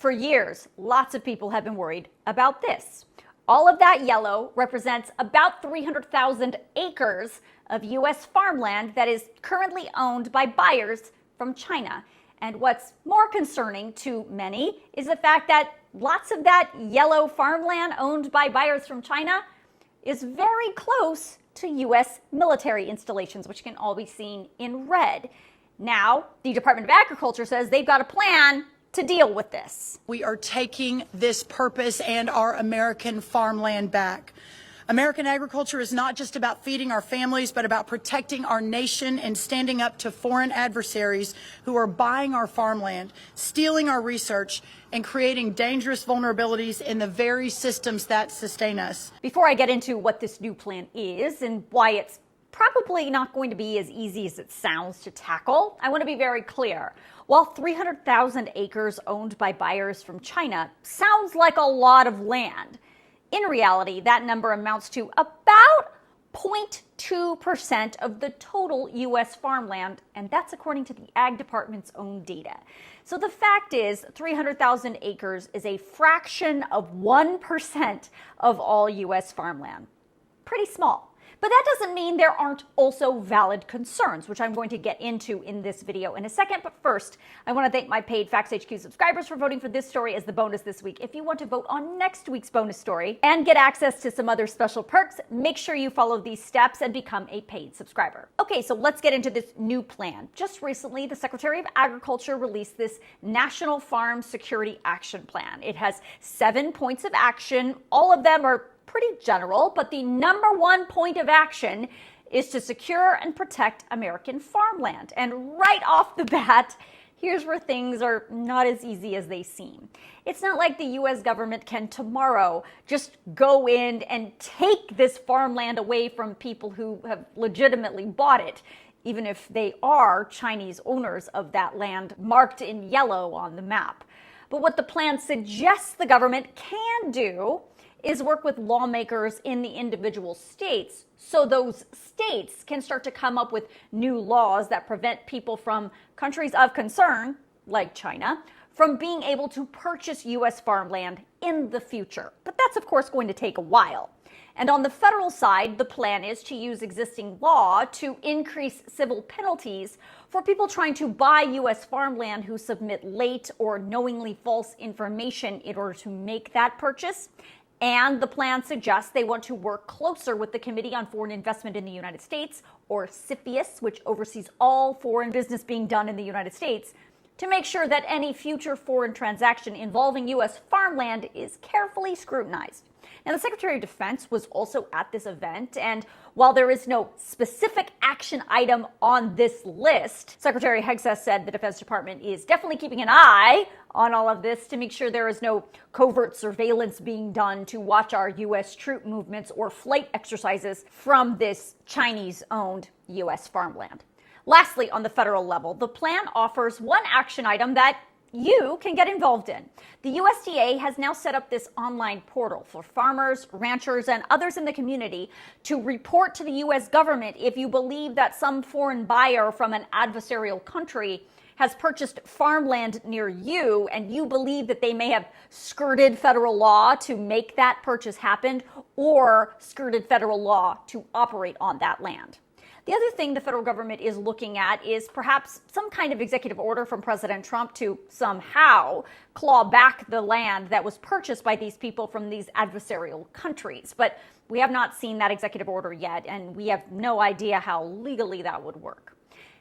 For years, lots of people have been worried about this. All of that yellow represents about 300,000 acres of US farmland that is currently owned by buyers from China. And what's more concerning to many is the fact that lots of that yellow farmland owned by buyers from China is very close to US military installations, which can all be seen in red. Now, the Department of Agriculture says they've got a plan to deal with this. We are taking this purpose and our American farmland back. American agriculture is not just about feeding our families, but about protecting our nation and standing up to foreign adversaries who are buying our farmland, stealing our research, and creating dangerous vulnerabilities in the very systems that sustain us. Before I get into what this new plan is and why it's probably not going to be as easy as it sounds to tackle, I want to be very clear. While 300,000 acres owned by buyers from China sounds like a lot of land, in reality, that number amounts to about 0.2% of the total U.S. farmland, and that's according to the Ag Department's own data. So the fact is, 300,000 acres is a fraction of 1% of all U.S. farmland. Pretty small. But that doesn't mean there aren't also valid concerns, which I'm going to get into in this video in a second. But first, I want to thank my paid Facts HQ subscribers for voting for this story as the bonus this week. If you want to vote on next week's bonus story and get access to some other special perks, make sure you follow these steps and become a paid subscriber. Okay, so let's get into this new plan. Just recently, the Secretary of Agriculture released this National Farm Security Action Plan. It has 7 points of action. All of them are pretty general, but the number one point of action is to secure and protect American farmland. And right off the bat, here's where things are not as easy as they seem. It's not like the US government can tomorrow just go in and take this farmland away from people who have legitimately bought it, even if they are Chinese owners of that land marked in yellow on the map. But what the plan suggests the government can do is work with lawmakers in the individual states so those states can start to come up with new laws that prevent people from countries of concern, like China, from being able to purchase U.S. farmland in the future. But that's, of course, going to take a while. And on the federal side, the plan is to use existing law to increase civil penalties for people trying to buy U.S. farmland who submit late or knowingly false information in order to make that purchase. And the plan suggests they want to work closer with the Committee on Foreign Investment in the United States, or CFIUS, which oversees all foreign business being done in the United States, to make sure that any future foreign transaction involving U.S. farmland is carefully scrutinized. Now, the Secretary of Defense was also at this event, and while there is no specific action item on this list, Secretary Hegseth said the Defense Department is definitely keeping an eye on all of this to make sure there is no covert surveillance being done to watch our U.S. troop movements or flight exercises from this Chinese-owned U.S. farmland. Lastly, on the federal level, the plan offers one action item that you can get involved in. The USDA has now set up this online portal for farmers, ranchers, and others in the community to report to the U.S. government if you believe that some foreign buyer from an adversarial country has purchased farmland near you and you believe that they may have skirted federal law to make that purchase happen or skirted federal law to operate on that land. The other thing the federal government is looking at is perhaps some kind of executive order from President Trump to somehow claw back the land that was purchased by these people from these adversarial countries. But we have not seen that executive order yet, and we have no idea how legally that would work.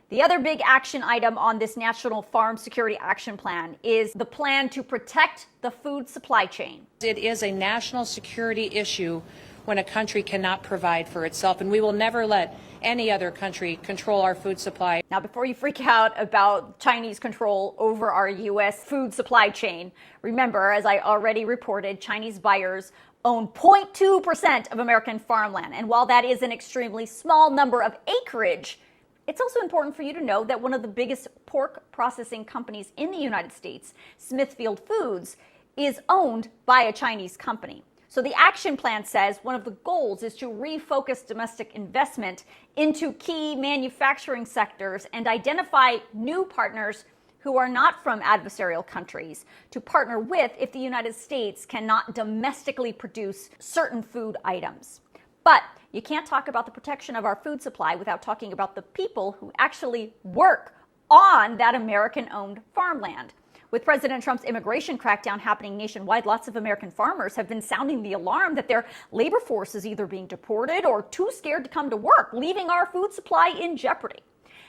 The other big action item on this National Farm Security Action Plan is the plan to protect the food supply chain. It is a national security issue when a country cannot provide for itself, and we will never let any other country control our food supply. Now, before you freak out about Chinese control over our U.S. food supply chain, remember, as I already reported, Chinese buyers own 0.2% of American farmland. And while that is an extremely small number of acreage, it's also important for you to know that one of the biggest pork processing companies in the United States, Smithfield Foods, is owned by a Chinese company. So the action plan says one of the goals is to refocus domestic investment into key manufacturing sectors and identify new partners who are not from adversarial countries to partner with if the United States cannot domestically produce certain food items. But you can't talk about the protection of our food supply without talking about the people who actually work on that American-owned farmland. With President Trump's immigration crackdown happening nationwide, lots of American farmers have been sounding the alarm that their labor force is either being deported or too scared to come to work, leaving our food supply in jeopardy.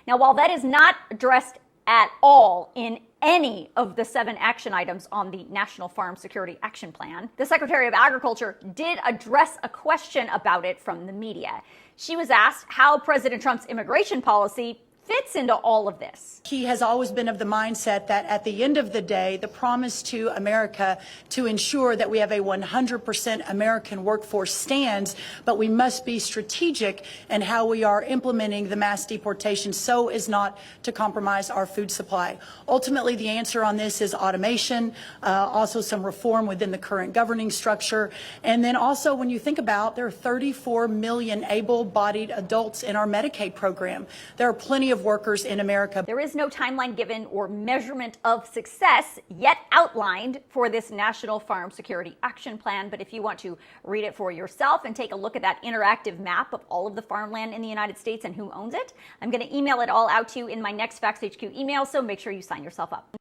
Now, while that is not addressed at all in any of the 7 action items on the National Farm Security Action Plan, the Secretary of Agriculture did address a question about it from the media. She was asked how President Trump's immigration policy fits into all of this. He has always been of the mindset that at the end of the day, the promise to America to ensure that we have a 100% American workforce stands, but we must be strategic in how we are implementing the mass deportation so as not to compromise our food supply. Ultimately, the answer on this is automation, also some reform within the current governing structure. And then also when you think about there are 34 million able-bodied adults in our Medicaid program. There are plenty of workers in America. There is no timeline given or measurement of success yet outlined for this National Farm Security Action Plan, but if you want to read it for yourself and take a look at that interactive map of all of the farmland in the United States and who owns it, I'm going to email it all out to you in my next Facts HQ email, so make sure you sign yourself up.